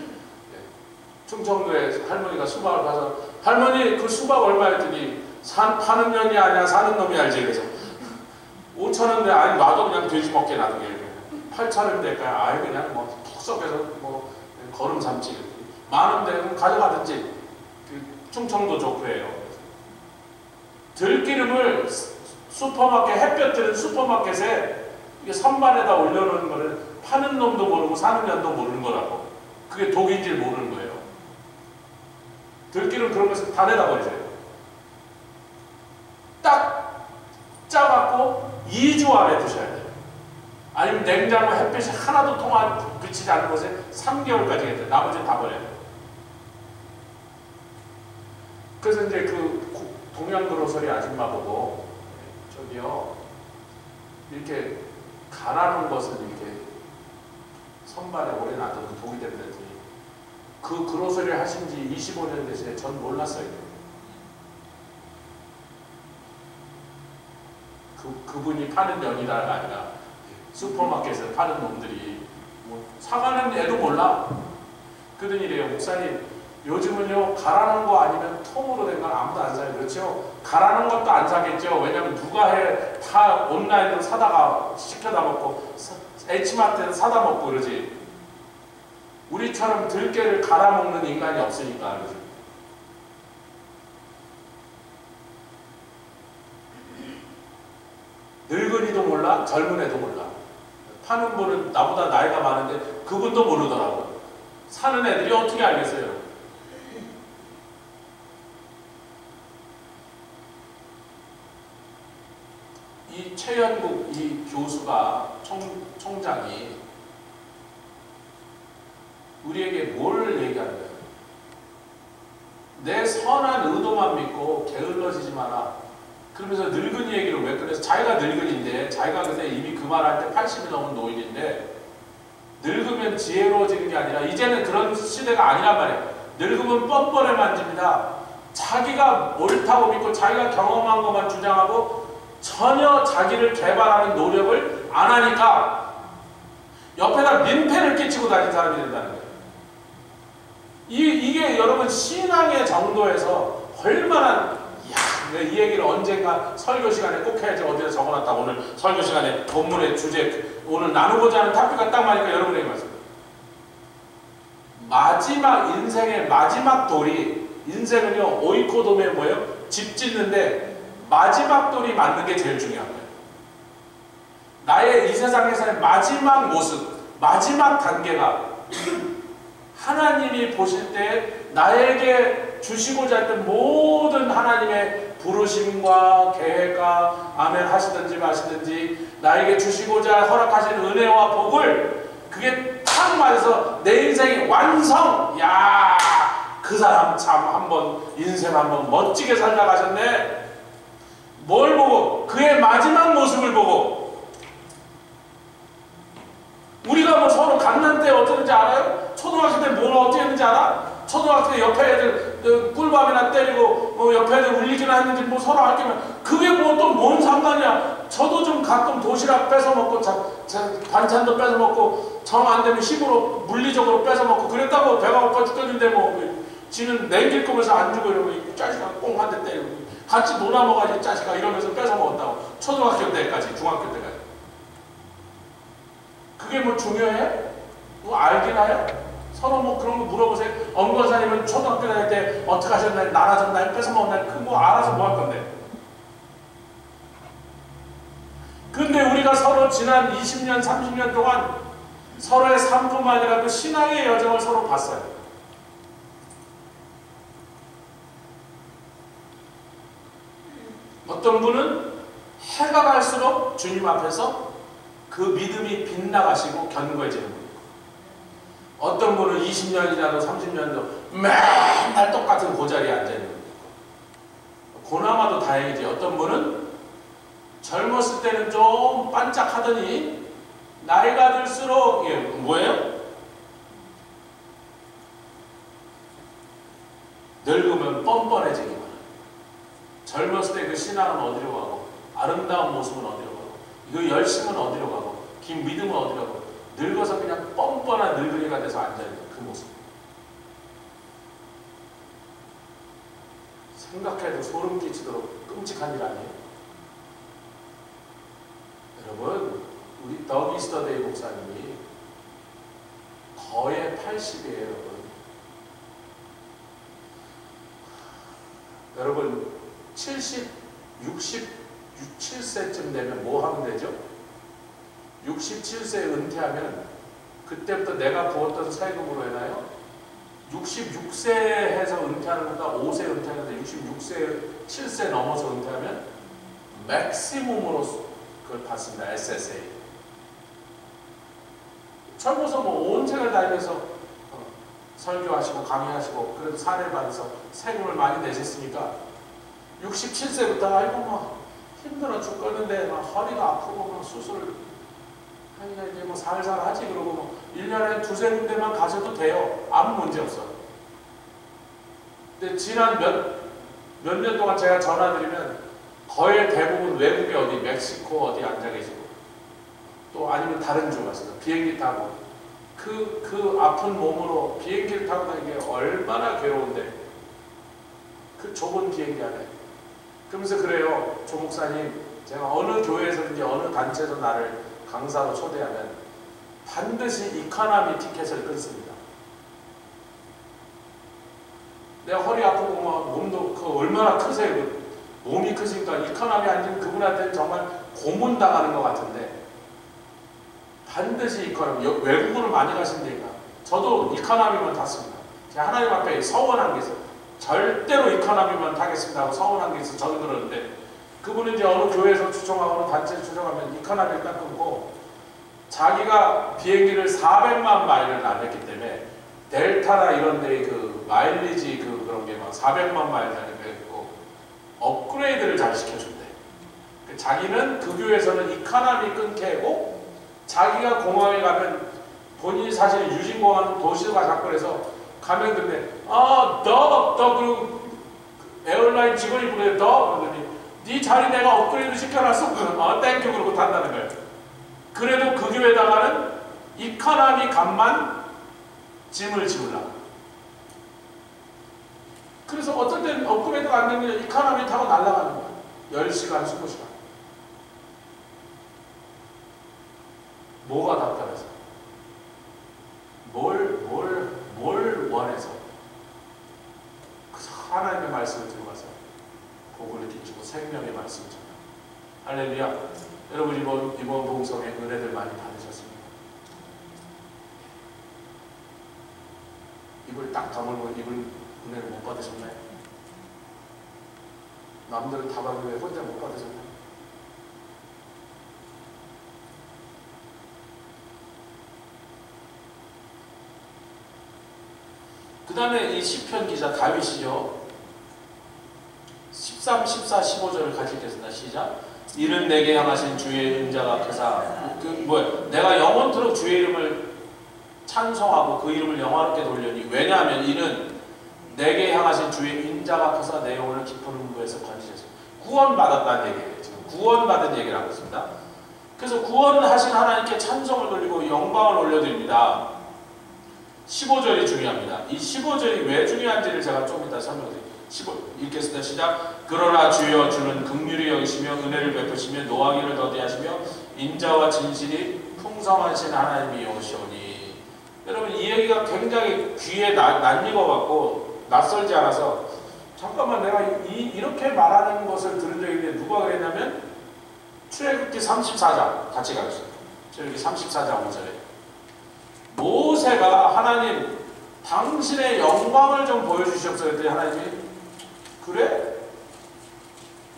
A: 충청도에 할머니가 수박을 봐서 할머니 그 수박 얼마였더니 파는 년이 아니야 사는 놈이 알지. 그래서 5,000원인데 아니 놔도 그냥 돼지 먹게 놔두게 8,000원인데 그냥 뭐 푹 썩여서 뭐 거름 삼지 많은데 가져가든지. 그 충청도 조크예요. 들기름을 슈퍼마켓 햇볕 드는 슈퍼마켓에 이게 선반에다 올려놓은 거를 파는 놈도 모르고 사는 년도 모르는 거라고. 그게 독인지 모르는 거예요. 들기름 그런 것을 다 내다 버리세요. 딱 짜갖고 2주 안에 드셔야 돼요. 아니면 냉장고 햇빛이 하나도 비치지 않는 곳에 3개월까지 해야 돼요. 나머지는 다 버려야 돼요. 그래서 이제 그 동양그로서리 아줌마 보고 저기요 이렇게 갈아놓은 것을 이렇게 선발에 오래 놔둔 그 보기 때문에 그 그로소리를 하신 지 25년 되시네. 전 몰랐어요. 그분이 파는 연이다가 아니라 슈퍼마켓에서 파는 놈들이 뭐 사가는 애도 몰라. 그러더니 이래요. 목사님 요즘은요 갈아놓은 거 아니면 통으로 된 건 아무도 안 사요. 그렇죠? 갈아놓은 것도 안 사겠죠. 왜냐면 누가 해 다 온라인으로 사다가 시켜다 먹고 H마트에서 사다 먹고 그러지. 우리처럼 들깨를 갈아 먹는 인간이 없으니까. 그러지. 늙은이도 몰라, 젊은 애도 몰라. 파는 분은 나보다 나이가 많은데 그분도 모르더라고요. 사는 애들이 어떻게 알겠어요? 이 최연국 이 교수가 총장이 우리에게 뭘 얘기하는 거예요? 내 선한 의도만 믿고 게을러지지 마라. 그러면서 늙은이 얘기를 왜 그래서 자기가 늙은이인데 자기가 근데 이미 그 말할 때 80이 넘은 노인인데 늙으면 지혜로워지는 게 아니라 이제는 그런 시대가 아니란 말이에요. 늙으면 뻔뻔해 만집니다. 자기가 옳다고 믿고 자기가 경험한 것만 주장하고 전혀 자기를 개발하는 노력을 안 하니까 옆에다 민폐를 끼치고 다니는 사람이 된다는 거예요. 이게 여러분 신앙의 정도에서 얼마나 이 얘기를 언젠가 설교 시간에 꼭 해야지. 어디다 적어놨다. 오늘 설교 시간에 본문의 주제 오늘 나누고자 하는 토픽가 딱 맞으니까 여러분에게 말씀드립니다. 마지막 인생의 마지막 돌이 인생은요 오이코도메 뭐예요? 집 짓는데 마지막 돌이 맞는 게 제일 중요한 거예요. 나의 이 세상에서의 마지막 모습, 마지막 단계가 하나님이 보실 때 나에게 주시고자 했던 모든 하나님의 부르심과 계획과 아멘 하시든지 마시든지 나에게 주시고자 허락하신 은혜와 복을 그게 딱 맞아서 내 인생이 완성! 야, 그 사람 참 한번 인생 한번 멋지게 살아가셨네. 뭘 보고? 그의 마지막 모습을 보고. 우리가 뭐 서로 갓난 때 어땠는지 알아요? 초등학생 때 뭘 어떻게 했는지 알아? 초등학생 때 옆에 애들 꿀밤이나 때리고 뭐 옆에 애들 울리기나 했는지 뭐 서로 할게면 그게 뭐 또 뭔 상관이야. 저도 좀 가끔 도시락 뺏어 먹고 반찬도 뺏어 먹고 정 안 되면 힘으로 물리적으로 뺏어 먹고 그랬다고 배가 고파 죽겠는데 뭐 지는 냉길 거면서 안 주고 이러고 짜식아 꽁 한 대 때리고 같이 놀아 먹어야지 짜식아 이러면서 뺏어 먹었다고. 초등학교 때까지 중학교 때까지. 그게 뭐 중요해? 뭐 알긴 해요? 서로 뭐 그런 거 물어보세요. 엄권사님은 초등학교 다닐 때 어떻게 하셨나요? 나라졌나요? 뺏어 먹었나요? 그 뭐 알아서 뭐 할 건데. 근데 우리가 서로 지난 20년, 30년 동안 서로의 삶뿐만 아니라 그 신앙의 여정을 서로 봤어요. 어떤 분은 해가 갈수록 주님 앞에서 그 믿음이 빗나가시고 견고해지는 분이고 어떤 분은 20년이라도 30년도 맨날 똑같은 그 자리에 앉아있는 분이고 그나마도 다행이지. 어떤 분은 젊었을 때는 좀 반짝하더니 나이가 들수록 이게 뭐예요? 늙으면 뻔뻔해지기 바랍니다. 젊었을 때 그 신앙은 어디로 가고 아름다운 모습은 어디로 가고 그 열심은 어디로 가고 긴 믿음은 어디로 가고 늙어서 그냥 뻔뻔한 늙은이가 돼서 앉아있는 그 모습. 생각해도 소름 끼치도록 끔찍한 일 아니에요? 여러분, 우리 더 미스터데이 목사님이 거의 80이에요, 여러분. 여러분, 70, 67세쯤 되면 뭐 하면 되죠? 67세에 은퇴하면 그때부터 내가 부었던 세금으로 해나요? 66세 해서 은퇴하는 것보다 5세 은퇴하는데 66세, 7세 넘어서 은퇴하면 맥시멈으로 그걸 받습니다. SSA. 젊어서 뭐 온 생을 다니면서 설교하시고 강의하시고 그래도 사례를 받아서 세금을 많이 내셨으니까 67세부터 아이고 막 힘들어 죽겠는데 막 허리가 아프고 막 수술 아니 이제 뭐 살살 하지 그러고 뭐 1년에 두세 군데만 가셔도 돼요. 아무 문제 없어. 근데 지난 몇 년 동안 제가 전화드리면 거의 대부분 외국에 어디 멕시코 어디 앉아 계시고 또 아니면 다른 주 가서 비행기 타고 그 아픈 몸으로 비행기를 타고 다니는 게 얼마나 괴로운데 그 좁은 비행기 안에. 그러면서 그래요. 조 목사님, 제가 어느 교회에서든지 어느 단체에서 나를 강사로 초대하면 반드시 이코노미 티켓을 끊습니다. 내가 허리 아프고 막 몸도 얼마나 크세요. 몸이 크시니까 이코노미 앉은 그분한테는 정말 고문당하는 것 같은데 반드시 이코노미. 외국으로 많이 가신다니까. 저도 이코노미만 탔습니다. 제가 하나님 앞에 서원한 게 있어요. 절대로 이코노미만 타겠습니다 하고 서원한 게 있어서 저도 그러는데 그분은 이제 어느 교회에서 추종하고 어느 단체에서 추종하면 이코노미를 딱 끊고 자기가 비행기를 400만 마일을 날렸기 때문에 델타나 이런 데의 그 마일리지 그런 게 막 400만 마일 다니고 업그레이드를 잘 시켜준대. 자기는 그 교회에서는 이코노미 끊게고 자기가 공항에 가면 본인이 사실 유진공항 도시가 잡고 그래서 가면 근데 그리고 에어라인 직원이 부르는데 그러더니 네 자리 내가 업그레이드 시켜놨어. 땡큐 그러고 탄다는 거예요. 그래도 그 교회에다가는 이코노미 값만 짐을 지우려고. 그래서 어떨 때는 업그레이드가 안 되면 이코노미 타고 날아가는 거야. 10시간, 20시간. 뭐가 답답해서? 뭘 원해서? 그래서 하나님의 말씀을 들고 가서 복을 끼치고 생명의 말씀을 전하고. 할렐루야. 여러분 이번 봉성에 은혜들 많이 받으셨습니다. 입을 딱 다물고 입을 은혜를 못 받으셨나요? 남들은 다 받는데 혼자 못 받으셨나요? 그 다음에 이 시편 기자 다윗이죠. 13, 14, 15절을 같이 읽겠습니다. 시작. 이는 내게 향하신 주의 은자가 크사. 내가 영원토록 주의 이름을 찬송하고 그 이름을 영화롭게 돌려니. 왜냐하면 이는 내게 향하신 주의 인자가 크사 내 영혼을 깊은 음부에서 건지셨습니다. 구원받았다는 얘기예요. 지금 구원받은 얘기를 하고 있습니다. 그래서 구원하신 하나님께 찬송을 돌리고 영광을 올려드립니다. 15절이 중요합니다. 이 15절이 왜 중요한지를 제가 좀 이따 설명드릴게요. 15 읽겠습니다. 시작. 그러나 주여 주는 긍휼히 여기시며 은혜를 베푸시며 노하기를 더디하시며 인자와 진실이 풍성하신 하나님이오시오니. 여러분 이 얘기가 굉장히 귀에 낯익어갖고 낯설지 않아서 잠깐만 내가 이렇게 말하는 것을 들은 적이 있는데 누가 그랬냐면 출애굽기 34장 같이 가겠습니다. 출애굽기 34장 5절에 모세가 하나님 당신의 영광을 좀 보여주시옵소서 했더니 하나님이 그래?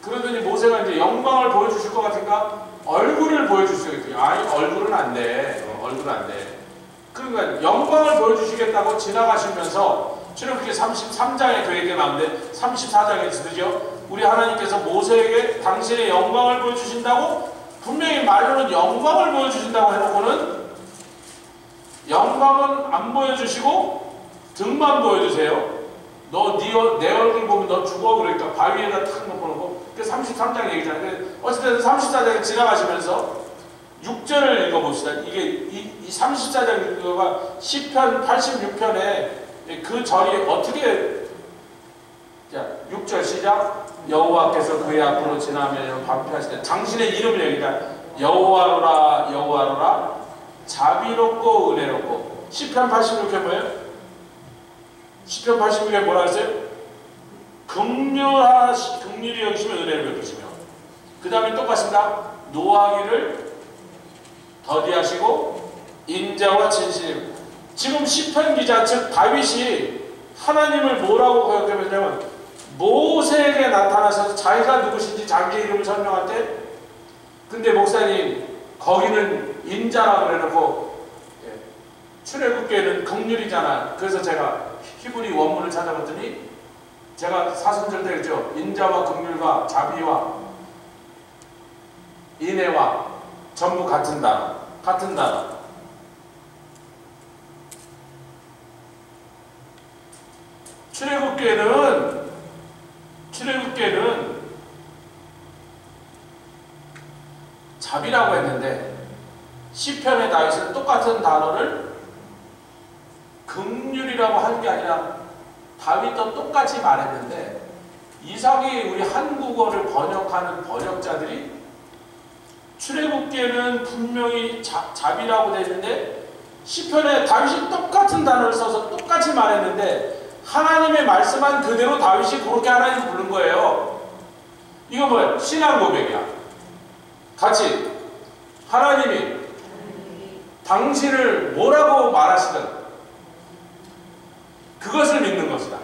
A: 그러더니 모세가 이제 영광을 보여주실 것 같으니까 얼굴을 보여주시오 했더니 아니 얼굴은 안 돼. 얼굴은 안 돼. 그러니까 영광을 보여주시겠다고 지나가시면서 출애굽기 33장에 그 얘기가 나오는데 34장에 쓰죠. 우리 하나님께서 모세에게 당신의 영광을 보여주신다고 분명히 말로는 영광을 보여주신다고 해놓고는 영광은 안 보여주시고 등만 보여주세요. 너 내 얼굴 보면 너 죽어. 그러니까 바위에다 탁 놓고 그 33장 얘기잖아요. 어쨌든 34장에 지나가시면서 6절을 읽어봅시다. 이게 이 34장 이거가 시편 86편에 그 절이 어떻게 자 6절 시작. 여호와께서 그의 앞으로 지나면 반피하실 때 당신의 이름을 얘기다. 여호와로라 여호와로라 자비롭고 은혜롭고. 시편 86에 뭐예요? 시편 86에 뭐라 했어요? 긍휼히 여기시며 은혜를 베푸시며. 그 다음에 똑같습니다. 노하기를 더디하시고 인자와 진실. 지금 시편 기자 즉 다윗이 하나님을 뭐라고 고백했냐면 모세에게 나타나서 자기가 누구신지 자기의 이름을 설명할 때 근데 목사님 거기는 인자라고 그래놓고 출애굽기에는 긍휼이잖아. 그래서 제가 히브리 원문을 찾아봤더니 제가 사순절 때 했죠. 인자와 긍휼과 자비와 인애와 전부 같은 단어. 같은 단어. 출애굽기에는 잡이라고 했는데 시편의 다윗은 똑같은 단어를 긍휼이라고 한 게 아니라 다윗도 똑같이 말했는데 이상하게 우리 한국어를 번역하는 번역자들이 출애굽기에는 분명히 잡이라고 되어 있는데 시편에 다윗이 똑같은 단어를 써서 똑같이 말했는데 하나님의 말씀한 그대로 다윗이 그렇게 하나님 부른 거예요. 이거 뭐야? 신앙 고백이야. 같이 하나님이 당신을 뭐라고 말하시든 그것을 믿는 것이다.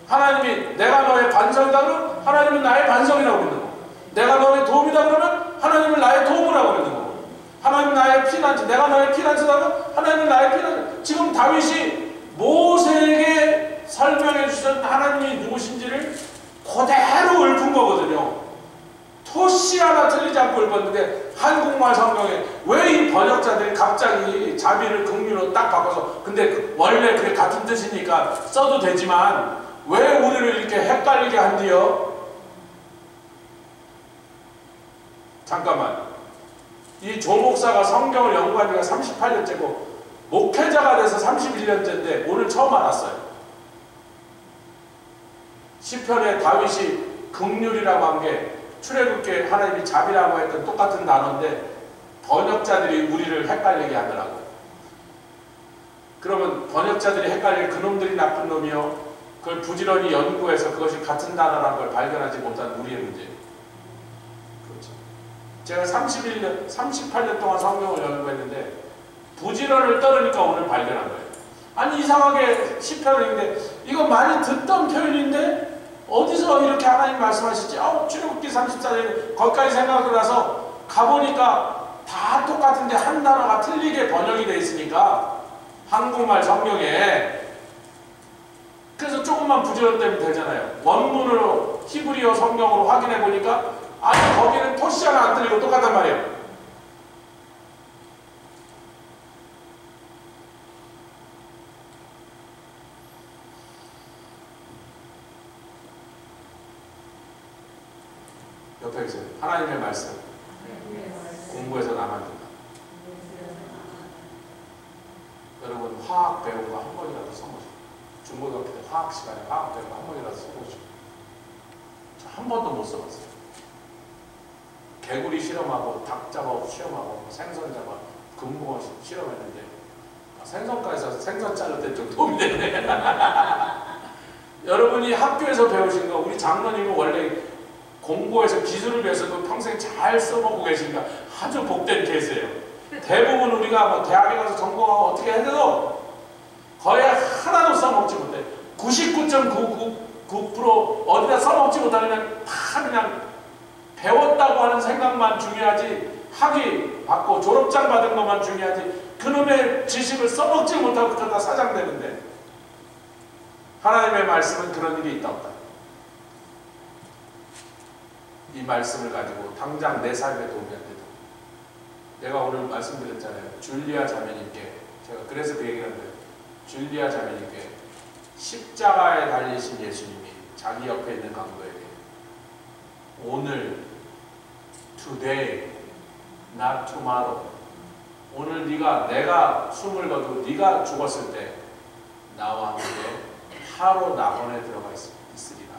A: 하나님이 내가 너의 반성이다 그러면 하나님은 나의 반성이라고 믿는 거고, 내가 너의 도움이다 그러면 하나님은 나의 도움이라고 믿는 거고, 하나님은 나의 피난처, 내가 너의 피난처다 그러면 하나님은 나의 피난처. 지금 다윗이 모세에게 설명해 주신 하나님이 누구신지를 그대로 읊은 거거든요. 토시 하나 틀리지 않고 읊었는데 한국말 성경에 왜 이 번역자들이 갑자기 자비를 긍휼로 딱 바꿔서, 근데 원래 그게 같은 뜻이니까 써도 되지만 왜 우리를 이렇게 헷갈리게 한디요? 잠깐만, 이 조 목사가 성경을 연구한 지가 38년째고 목회자가 돼서 31년째인데 오늘 처음 알았어요. 시편에 다윗이 긍휼이라고 한 게 출애굽기에 하나님이 자비라고 했던 똑같은 단어인데 번역자들이 우리를 헷갈리게 하더라고. 그러면 번역자들이 헷갈릴 그놈들이 나쁜 놈이요, 그걸 부지런히 연구해서 그것이 같은 단어라는 걸 발견하지 못한 우리의 문제예요. 그렇죠. 제가 38년 동안 성경을 연구했는데 부지런을 떨으니까 오늘 발견한 거예요. 아니 이상하게 시편을 읽는데 이거 많이 듣던 표현인데 어디서 이렇게 하나님 말씀하시지? 출애굽기 34년 거기까지 생각을 해서 가보니까 다 똑같은데 한 단어가 틀리게 번역이 돼 있으니까 한국말 성경에. 그래서 조금만 부지런되면 되잖아요. 원문으로 히브리어 성경으로 확인해 보니까 아니 거기는 토시 하나 안 틀리고 똑같단 말이에요. 옆에 계세요. 하나님의 말씀 공부해서 남아준다. 여러분 화학 배운 거 한 번이라도 써보시고, 중고등학교 때 화학 시간에 화학 배운 거 한 번이라도 써보시고. 저 한 번도 못 써봤어요. 개구리 실험하고 닭 잡아 시험하고 생선 잡아 금붕어 실험했는데 생선가에서 생선 자를 때 좀 도움이 되네. 여러분이 학교에서 배우신 거, 우리 장로님은 원래 공부해서 기술을 위해서도 평생 잘 써먹고 계시니까 아주 복된 케이스예요. 대부분 우리가 뭐 대학에 가서 전공하고 어떻게 해도 거의 하나도 써먹지 못해. 99.99% 어디다 써먹지 못하고 그냥 다 그냥 배웠다고 하는 생각만 중요하지, 학위 받고 졸업장 받은 것만 중요하지 그놈의 지식을 써먹지 못하고 그러다 사장되는데, 하나님의 말씀은 그런 일이 있다 없다. 이 말씀을 가지고 당장 내 삶에 도움이 안 되도. 내가 오늘 말씀드렸잖아요. 줄리아 자매님께 제가 그래서 그 얘기를 한 거예요. 줄리아 자매님께 십자가에 달리신 예수님이 자기 옆에 있는 강도에게 오늘, today, not tomorrow, 오늘 내가 숨을 거두고 네가 죽었을 때 나와 함께 하루 낙원에 들어가 있으리라.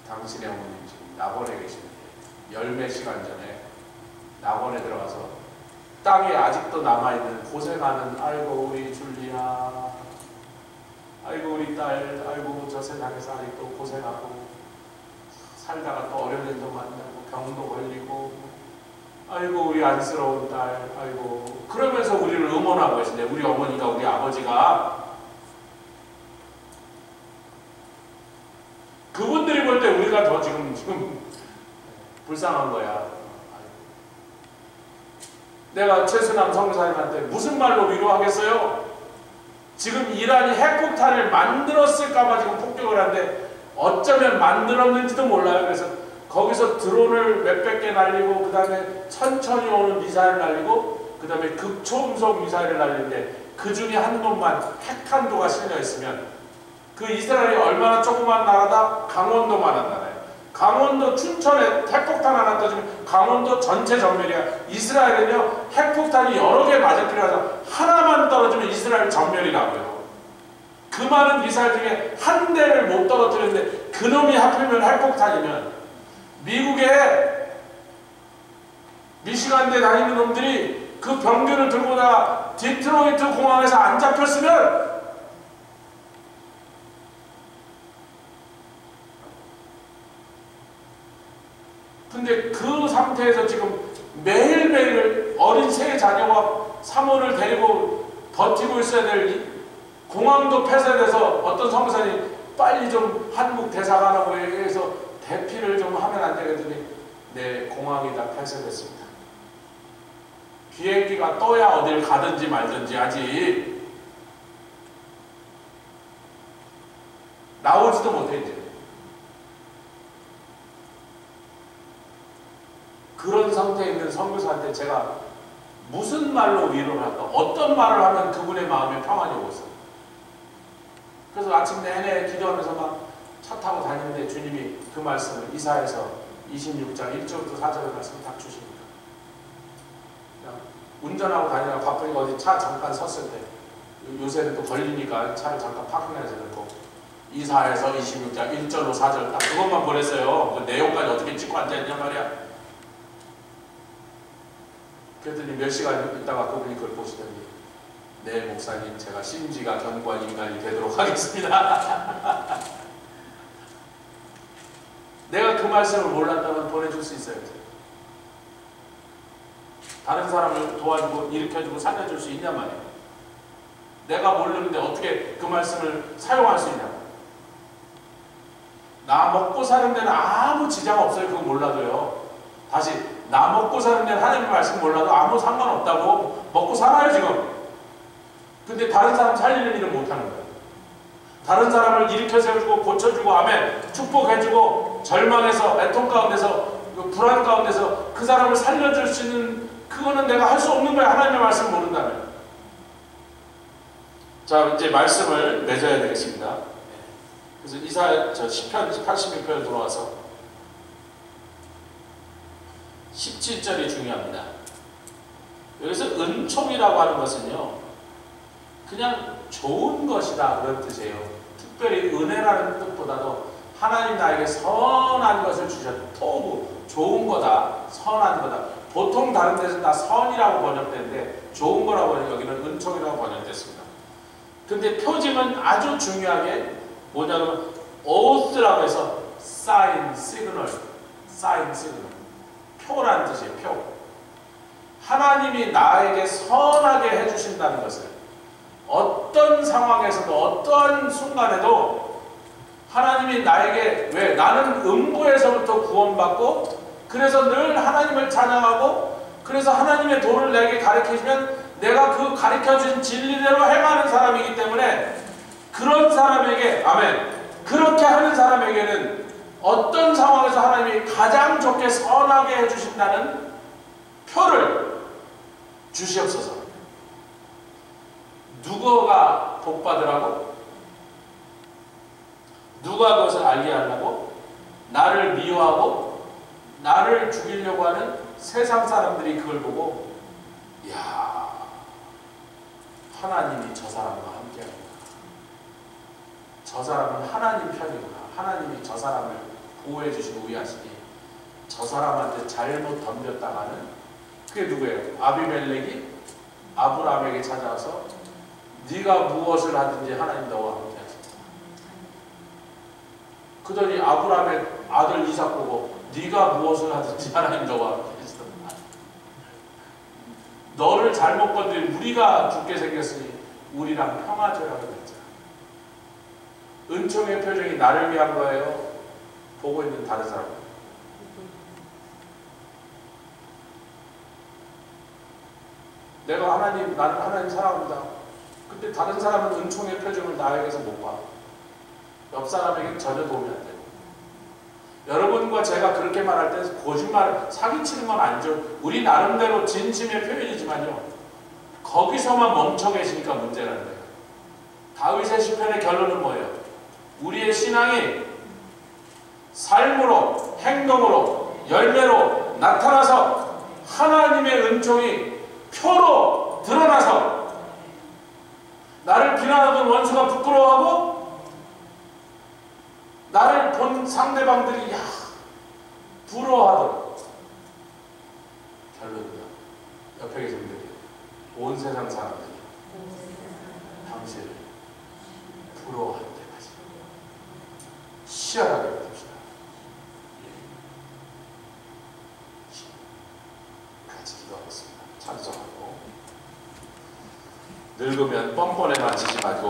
A: 당신의 어머님 지금 낙원에 계시는데 열몇 시간 전에 낙원에 들어가서 땅에 아직도 남아있는 고생하는, 아이고 우리 줄리아, 아이고 우리 딸, 아이고 저 세상에서 아직도 고생하고 살다가 또 어려운 일도 만나고 병도 걸리고, 아이고 우리 안쓰러운 딸, 아이고, 그러면서 우리를 응원하고 계신데 우리 어머니가, 우리 아버지가 그분들이 볼 때 우리가 더 지금 불쌍한 거야. 내가 최순남 성사님한테 무슨 말로 위로하겠어요? 지금 이란이 핵폭탄을 만들었을까봐 지금 폭격을 하는데 어쩌면 만들었는지도 몰라요. 그래서 거기서 드론을 몇백 개 날리고 그 다음에 천천히 오는 미사일을 날리고 그 다음에 극초음속 미사일을 날리는데 그 중에 한 놈만 핵탄두가 실려 있으면 그 이스라엘이 얼마나 조그만 나라다? 강원도만한 나라예요. 강원도 춘천에 핵폭탄 하나 터지면 강원도 전체 전멸이야. 이스라엘은요 핵폭탄이 여러 개 맞을 필요하다. 하나만 떨어지면 이스라엘 전멸이라고요. 그 많은 미사일 중에 한 대를 못 떨어뜨렸는데 그놈이 하필이면 핵폭탄이면 미국의 미시간대 다니는 놈들이 그 병균을 들고 나가 디트로이트 공항에서 안 잡혔으면 근데 그 상태에서 지금 매일매일 어린 세 자녀와 사모를 데리고 버티고 있어야 될 공항도 폐쇄돼서 어떤 성산이 빨리 좀 한국 대사관하고 얘기해서 대피를 좀 하면 안 되겠더니 네, 공항이 다 폐쇄됐습니다. 비행기가 떠야 어딜 가든지 말든지 아직 나오지도 못해 이제. 그런 상태에 있는 선교사한테 제가 무슨 말로 위로를 할까? 어떤 말을 하면 그분의 마음에 평안이 오겠어요? 그래서 아침 내내 기도하면서 막 차 타고 다니는데 주님이 그 말씀을 이사야서 26장 1절부터 4절의 말씀을 딱 주십니다. 그냥 운전하고 다니다가 바쁘니까 어디 차 잠깐 섰을 때 요새는 또 걸리니까 차를 잠깐 파킹해서 넣고 이사야서 26장 1절로 4절 딱 그것만 보냈어요. 그 내용까지 어떻게 찍고 앉아있냔 말이야. 그랬더니 몇 시간 있다가 그분이 그걸 보시더니 네 목사님 제가 심지가 견고한 인간이 되도록 하겠습니다. 내가 그 말씀을 몰랐다면 보내줄 수 있어요. 다른 사람을 도와주고 일으켜주고 살려줄 수 있냔 말이에요. 내가 모르는데 어떻게 그 말씀을 사용할 수 있냐. 나 먹고 사는 데는 아무 지장 없어요. 그거 몰라도요. 다시 나 먹고 사는 데는 하나님의 말씀 몰라도 아무 상관없다고. 먹고 살아요 지금. 근데 다른 사람 살리는 일은 못하는 거예요. 다른 사람을 일으켜 세워주고 고쳐주고 아멘 축복해주고 절망에서 애통 가운데서 불안 가운데서 그 사람을 살려줄 수 있는 그거는 내가 할 수 없는 거야. 하나님의 말씀 모른다면. 자 이제 말씀을 맺어야 되겠습니다. 그래서 이사야 시편 86편에 들어와서 17절이 중요합니다. 여기서 은총이라고 하는 것은요 그냥 좋은 것이다 그런 뜻이에요. 특별히 은혜라는 뜻보다도 하나님 나에게 선한 것을 주셨다. 토부 좋은 거다. 선한 거다. 보통 다른 데서는 다 선이라고 번역되는데 좋은 거라고 하니 여기는 은총이라고 번역됐습니다. 근데 표징은 아주 중요하게 뭐냐면 oath라고 해서 sign, signal, 표란 뜻이에요. 표. 하나님이 나에게 선하게 해주신다는 것을 어떤 상황에서도 어떤 순간에도 하나님이 나에게 왜 나는 음부에서부터 구원받고 그래서 늘 하나님을 찬양하고 그래서 하나님의 도를 내게 가르쳐주면 내가 그 가르쳐준 진리대로 행하는 사람이기 때문에 그런 사람에게 아멘 그렇게 하는 사람에게는 어떤 상황에서 하나님이 가장 좋게 선하게 해주신다는 표를 주시옵소서. 누구가 복받으라고? 누가 그것을 알게 하려고? 나를 미워하고 나를 죽이려고 하는 세상 사람들이 그걸 보고 이야 하나님이 저 사람과 함께하구나. 저 사람은 하나님 편이구나. 하나님이 저 사람을 보호해 주시고 위하시니 저 사람한테 잘못 덤볐다가는 그게 누구예요? 아비멜렉이 아브라함에게 찾아와서 네가 무엇을 하든지 하나님 너와 함께 하신다. 그러더니 아브라함의 아들 이삭 보고 네가 무엇을 하든지 하나님 너와 함께 하신다. 너를 잘못 건드린 우리가 죽게 생겼으니 우리랑 평화줘라고 했잖아. 은총의 표정이 나를 위한 거예요? 보고 있는 다른 사람. 내가 나는 하나님 사랑합니다. 근데 다른 사람은 은총의 표정을 나에게서 못 봐. 옆 사람에게 전혀 도움이 안 되고. 여러분과 제가 그렇게 말할 때 거짓말, 사기치는 건 아니죠. 우리 나름대로 진심의 표현이지만요. 거기서만 멈춰 계시니까 문제라는 거예요. 다윗의 시편의 결론은 뭐예요? 우리의 신앙이 삶으로, 행동으로, 열매로 나타나서 하나님의 은총이 표로 드러나서 나를 비난하던 원수가 부끄러워하고 나를 본 상대방들이 부러워하도록. 결론이다. 옆에 계신 분들이 온 세상 사람들이 당신을 부러워할 때까지 시원하게 됩시다. 같이 기도하겠습니다. 찬송하고 늙으면 뻔뻔해 만지지 말고